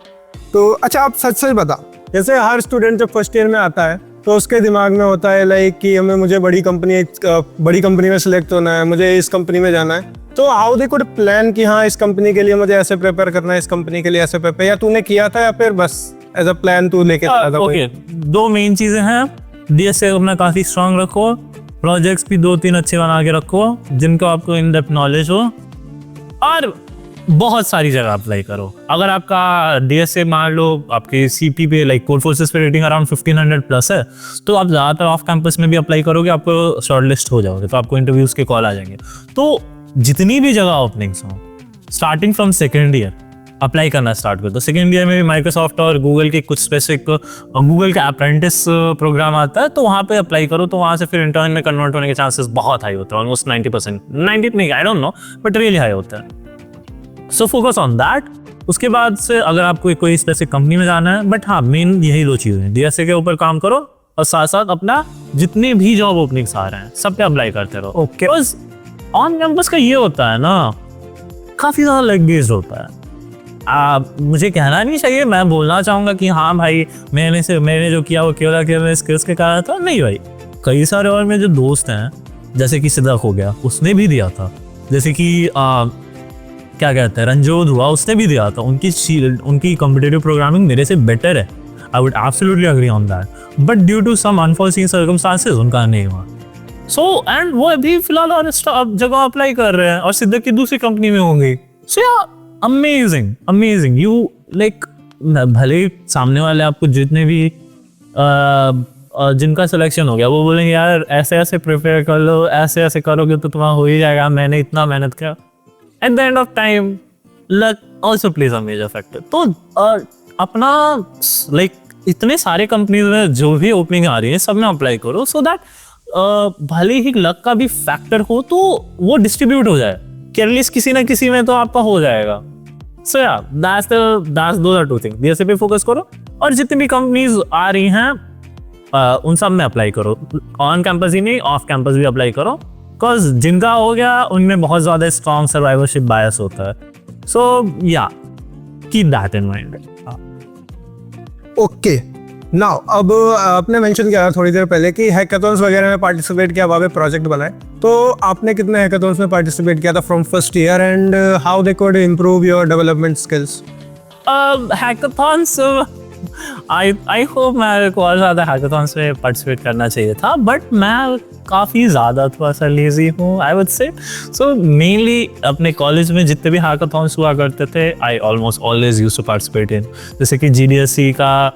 तो अच्छा, आप सच सच बता, जैसे हर स्टूडेंट जब फर्स्ट ईयर में आता है तो उसके दिमाग में होता है लाइक कि मुझे बड़ी कंपनी में सिलेक्ट होना है, मुझे इस कंपनी में जाना है। तो हाउ दे कुड प्लान कि हाँ इस कंपनी के लिए मुझे ऐसे प्रिपेयर करना है, इस कंपनी के लिए ऐसे प्रिपेयर, या तूने किया था या फिर बस एज अ प्लान तू लेके आया था? ओके, 2 मेन चीजें हैं। डीएसए अपना काफी स्ट्रांग रखो, प्रोजेक्ट्स भी 2-3 अच्छे बना के रखो जिनको आपको इन डेप्थ नॉलेज हो, और बहुत सारी जगह अप्लाई करो। अगर आपका डीएसए मान लो आपके सीपी पे लाइक कोर फोर्सेस पे रेटिंग अराउंड 1500 प्लस है, तो आप ज़्यादातर ऑफ कैंपस में भी अप्लाई करोगे, आपको शॉर्ट लिस्ट हो जाओगे, तो आपको इंटरव्यूज के कॉल आ जाएंगे। तो जितनी भी जगह ओपनिंग्स हो starting from second year apply करना स्टार्ट कर दो। सेकेंड ईयर में भी माइक्रोसॉफ्ट और गूगल के कुछ स्पेसिफिक गूगल का अप्रेंटिस प्रोग्राम आता है, तो वहाँ पे अप्लाई करो, तो वहाँ से फिर इंटर्न में कन्वर्ट होने के चांसेस बहुत हाई होते हैं, ऑलमोस्ट 90%, 90 नहीं, I don't know, but really high होता है। So focus on that. उसके बाद से अगर आपको कोई स्पेसिफिक कंपनी में जाना है, बट हाँ मेन यही 2 चीज़ें हैं, डीएसए के ऊपर काम करो और साथ साथ अपना जितने भी जॉब ओपनिंग्स आ रहे हैं सब पे अप्लाई करते रहो। ओके, बस ऑन कैंपस का ये होता है ना, काफ़ी ज़्यादा लेग बेस्ड होता है। मुझे कहना नहीं चाहिए, मैं बोलना चाहूँगा कि हाँ भाई मैंने जो किया वो केवल मेरे स्किल्स के कारण था, नहीं भाई। कई सारे और मेरे जो दोस्त हैं, जैसे कि सिद्धार्थ हो गया, उसने भी दिया था, जैसे कि क्या कहते हैं रंजोद हुआ, उसने भी दिया था। उनकी कॉम्पिटिटिव प्रोग्रामिंग मेरे से बेटर है, I would absolutely agree on that, but due to some unfortunate circumstances उनका नहीं हुआ। सो एंड वो अभी फिलहाल और जगह अप्लाई कर रहे हैं और सिद्धार्थ की दूसरी कंपनी में होंगी। सो या अमेजिंग यू लाइक, भले ही सामने वाले आपको जितने भी जिनका सिलेक्शन हो गया वो बोलेंगे यार ऐसे ऐसे प्रिपेयर कर लो, ऐसे ऐसे करोगे तो तुम्हारा हो ही जाएगा, मैंने इतना मेहनत किया। At the end of time luck also plays a major factor. तो अपना लाइक इतने सारे कंपनीज में जो भी ओपनिंग आ रही है सब में अप्लाई करो, सो दैट भले ही लक का भी फैक्टर हो तो वो डिस्ट्रीब्यूट हो जाए, कि एटलीस्ट किसी ना किसी में तो आपका हो जाएगा। So yeah that's those are 2 things. DSA पे फोकस करो और जितनी भी कंपनीज आ रही हैं उन सब में अप्लाई करो, ऑन कैंपस ही नहीं ऑफ कैंपस भी अप्लाई करो, बिकॉज जिनका हो गया उनमें बहुत ज़्यादा स्ट्रॉन्ग सर्वाइवरशिप बायस होता है। सो या keep that in mind. Okay, now अब आपने मेंशन किया था थोड़ी देर पहले कि हैकाथॉन्स वगैरह में पार्टिसिपेट किया, वहाँ पे प्रोजेक्ट बनाए, तो आपने कितने हैकाथॉन्स में पार्टिसिपेट किया था from first year, and how they could improve your development skills? Hackathons I hope मेरे को और ज़्यादा हैकाथॉन्स में पार्टिसिपेट करना चाहिए था, बट मैं काफ़ी ज़्यादा थोड़ा सा लेजी हूँ आई वुड से। सो मेनली अपने कॉलेज में जितने भी हैकाथॉन्स हुआ करते थे, I almost always used to participate in, जैसे कि जीडीएससी का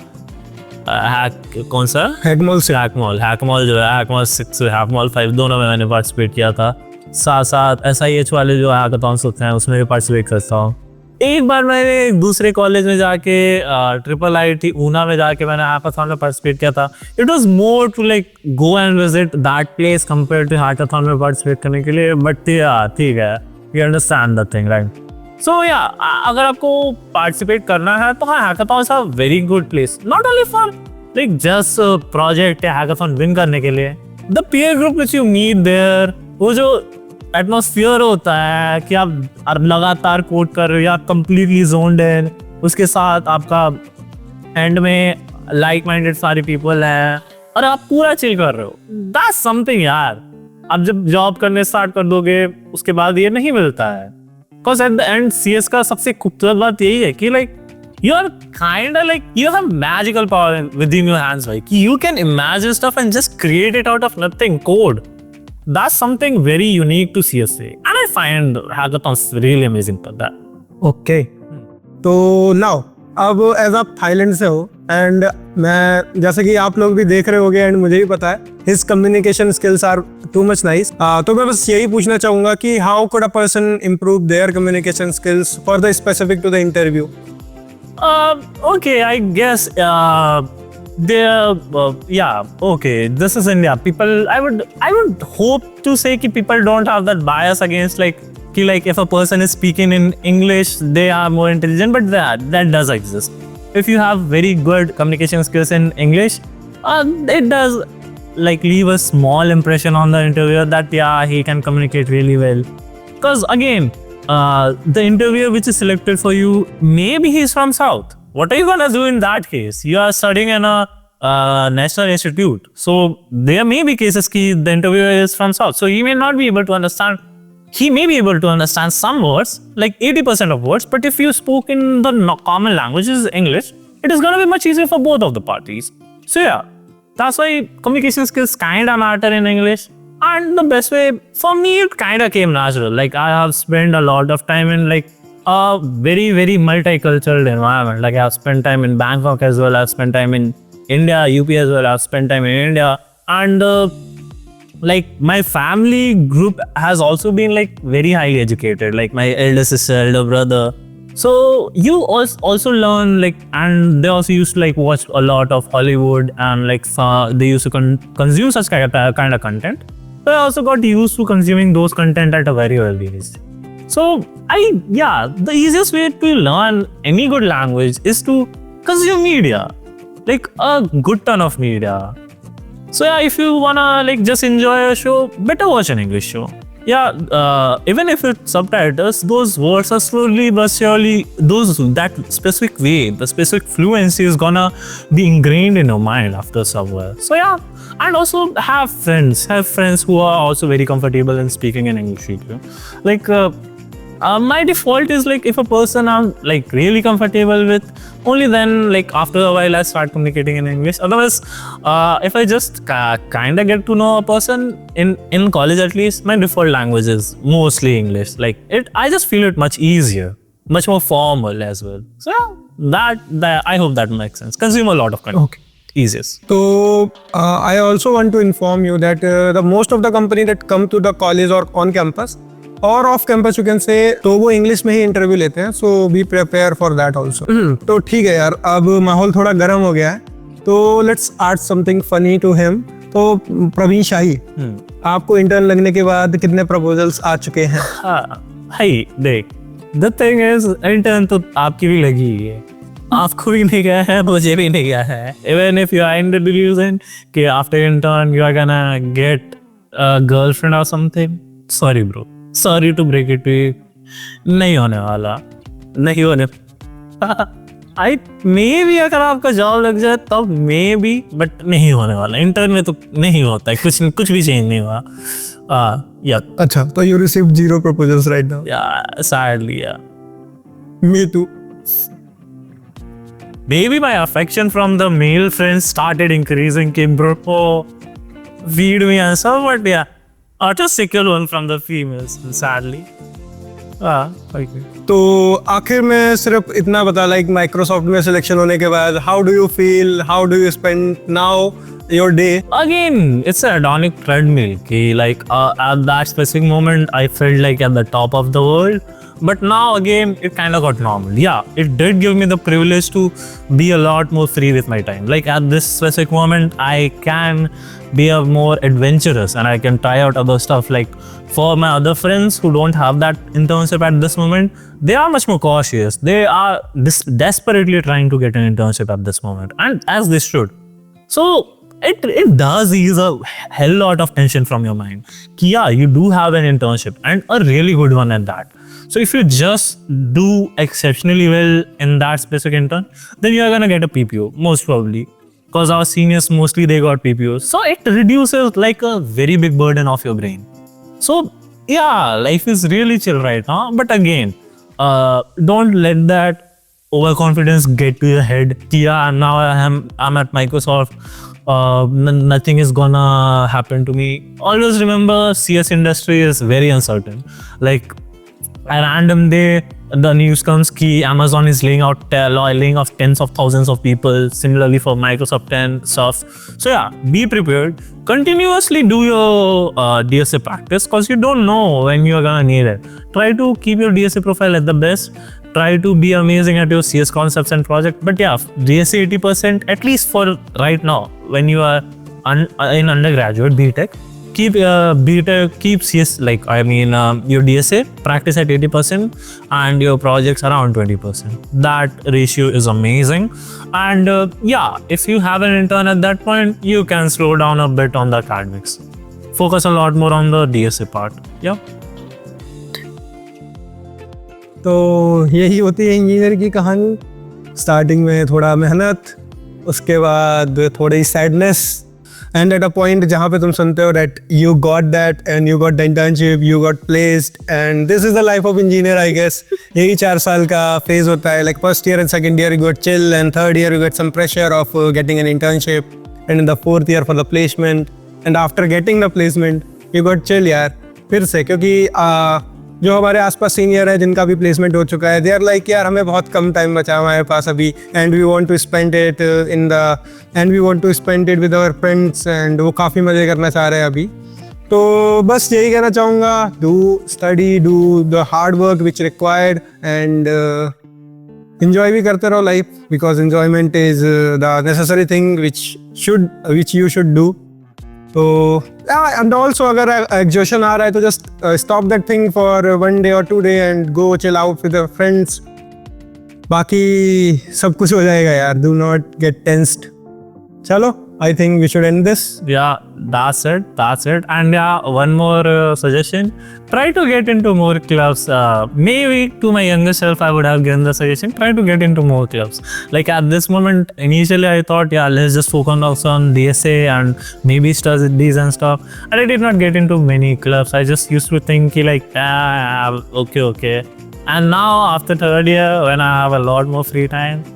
कौन सा हैकमॉल जो है, हैकमॉल 6 हैकमॉल 5 दोनों में मैंने पार्टिसिपेट किया था। साथ साथ SIH वाले जो हैकाथॉन्स होते हैं उसमें भी पार्टिसिपेट करता हूँ। एक बार मैंने दूसरे कॉलेज में जाके IIIT ऊना में जाके मैंने हैकाथॉन में पार्टिसिपेट किया था। It was more to like go and visit that place compare to hackathon में पार्टिसिपेट करने के लिए, बट ठीक है, you understand the thing right. So या अगर आपको पार्टिसिपेट करना है तो हाँ, hackathons are very good place, not only for like just project या हैकाथॉन विन करने के लिए। The peer group which you meet there, वो जो एटमॉस्फेयर होता है कि आप लगातार कोड कर रहे हो या कंप्लीटली जोन्ड इन, उसके साथ आपका एंड में लाइक माइंडेड सारे पीपल हैं और आप पूरा चिल कर रहे हो, दैट्स समथिंग यार। आप जब जॉब करने स्टार्ट कर दोगे उसके बाद ये नहीं मिलता है। Because at the and CS का सबसे खूबसूरत बात यही है कि like you are kind of like you have magical power within your hands, like you can imagine stuff and just create it out of nothing, code. That's something very unique to CSA, and I find hackathons really amazing for that. Okay तो now अब as आप Thailand से हो and मैं जैसे कि आप लोग भी देख रहे होगे एंड मुझे भी पता है his communication skills are too much nice. तो मैं बस यही पूछना चाहूंगा कि how could a person improve their communication skills for the specific to the interview. Okay, I guess okay, this is India. People, I would hope to say that people don't have that bias against like if a person is speaking in English, they are more intelligent, but that does exist. If you have very good communication skills in English, it does like leave a small impression on the interviewer that he can communicate really well. Because again, the interviewer which is selected for you, maybe he's from South. What are you gonna do in that case? You are studying in a national institute, so there may be cases ki the interviewer is from South, so he may not be able to understand. He may be able to understand some words, like 80% of words, but if you spoke in the common language, is English, it is gonna be much easier for both of the parties. So yeah, that's why communication skills kinda matter in English. And the best way for me, it kind of came natural. Like I have spent a lot of time in like a very, very multicultural environment. Like I've spent time in Bangkok as well. I've spent time in India, UP as well. I've spent time in India. And like my family group has also been like very highly educated. Like my elder sister, elder brother. So you also learn like, and they also used to like watch a lot of Hollywood and like they used to consume such kind of content. So I also got used to consuming those content at a very early age. So the easiest way to learn any good language is to consume media, like a good ton of media. So yeah, if you wanna like just enjoy a show, better watch an English show. Even if it's subtitles, those words are slowly but surely, that specific way, the specific fluency is gonna be ingrained in your mind after somewhere. So yeah, and also have friends who are also very comfortable in speaking in English. Like my default is like if a person I'm like really comfortable with, only then like after a while I start communicating in English. Otherwise, if I just kind of get to know a person in college, at least my default language is mostly English. Like I just feel it much easier, much more formal as well. So yeah, that I hope that makes sense. Consume a lot of content. Okay. Easiest. So I also want to inform you that the most of the company that come to the college or on campus और off campus you can say, तो वो English में ही interview लेते हैं. So be prepare for that also. तो ठीक है यार, अब माहौल थोड़ा गर्म हो गया है, तो let's ask something funny to him. तो प्रवीण शाही, आपको इंटर्न लगने के बाद कितने प्रपोजल्स आ चुके हैं? भाई देख, द थिंग इज इंटर्न तो आपकी भी लगी है, आपको भी नहीं गया है, मुझे भी नहीं गया है. Even if you are in the delusion कि after intern you are gonna get a girlfriend और something, sorry bro, sorry to break it to you, नहीं होने वाला, नहीं होने. आई मे भी अगर आपका जॉब लग जाए तब मे बी, बट नहीं होने वाला. इंटर्न में तो नहीं होता है, कुछ भी चेंज नहीं हुआ. या अच्छा, तो you receive 0 proposals right now? Yeah sadly, yeah me too. Maybe my affection from the male friends started increasing, bro, feed me and stuff, but yeah, just secure one from the females, sadly. Okay. तो आखिर में सिर्फ इतना बता, like Microsoft में selection होने के बाद how do you feel, how do you spend now your day? Again, it's a hedonic treadmill. Like at that specific moment, I felt like at the top of the world. But now again, it kind of got normal. Yeah, it did give me the privilege to be a lot more free with my time. Like at this specific moment, I can be a more adventurous and I can try out other stuff. Like for my other friends who don't have that internship at this moment, they are much more cautious. They are desperately trying to get an internship at this moment, and as they should. So it does ease a hell lot of tension from your mind. Yeah, you do have an internship and a really good one at that. So if you just do exceptionally well in that specific intern, then you are gonna get a PPO most probably. because our seniors mostly they got PPOs. So it reduces like a very big burden off your brain. So yeah, life is really chill right now. But again, don't let that overconfidence get to your head. Yeah, now I'm at Microsoft. Nothing is gonna happen to me. Always remember, CS industry is very uncertain. Like a random day, the news comes ki Amazon is laying off tens of thousands of people. Similarly for Microsoft and stuff. So yeah, be prepared. Continuously do your DSA practice because you don't know when you're gonna need it. Try to keep your DSA profile at the best. Try to be amazing at your CS concepts and project. But yeah, DSA 80% at least for right now when you are in undergraduate BTech. Keep CS your DSA practice at 80% and your projects around 20%. That ratio is amazing. And yeah, if you have an intern at that point, you can slow down a bit on the academics. Focus a lot more on the DSA part. Yeah. तो यही होती है engineer की कहानी. Starting में थोड़ा मेहनत, उसके बाद थोड़ी sadness, and at a point जहाँ पे तुम सुनते हो that you got that and you got the internship, you got placed, and this is the life of engineer I guess. यही 4 साल का फेज होता है. Like first year and second year you got chill, and third year you get some pressure of getting an internship, and in the fourth year for the placement, and after getting the placement you got chill यार फिर से. क्योंकि जो हमारे आसपास senior है जिनका भी प्लेसमेंट हो चुका है, दे आर लाइक यार हमें बहुत कम टाइम बचा हमारे पास अभी, and we want to spend it with our friends, and वो काफ़ी मज़े करना चाह रहे हैं अभी. तो बस यही कहना चाहूँगा, do study, do the hard work which required, and enjoy भी करते रहो life, because enjoyment is the necessary thing which you should do. तो एंड ऑल्सो अगर एग्जॉशन आ रहा है तो just stop that thing for 1 day or 2 days and go chill out with friends. बाकी सब कुछ हो जाएगा यार. Do not gate tensed. चलो, I think we should end this. Yeah, that's it. And yeah, one more suggestion. Try to get into more clubs. Maybe to my younger self, I would have given the suggestion. Try to get into more clubs. Like at this moment, initially I thought, yeah, let's just focus on DSA and maybe studies and stuff. And I did not get into many clubs. I just used to think like, okay. And now after third year, when I have a lot more free time,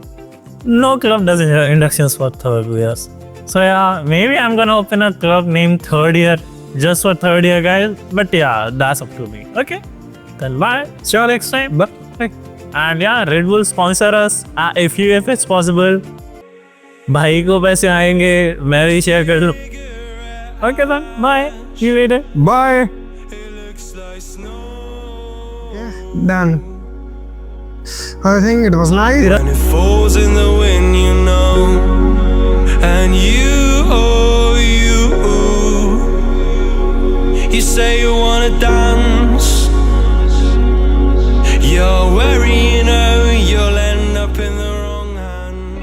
no club does inductions for third years. So yeah, maybe I'm gonna open a club named Third Year, just for third year guys. But yeah, that's up to me. Okay, then bye. See you next time. Bye. And yeah, Red Bull sponsor us if it's possible. भाई को पैसे आएंगे, मैं भी share कर लूँ. Okay then, bye. See you later. Bye. Done. I think it was nice. And it falls in the wind, you know. And you say you wanna dance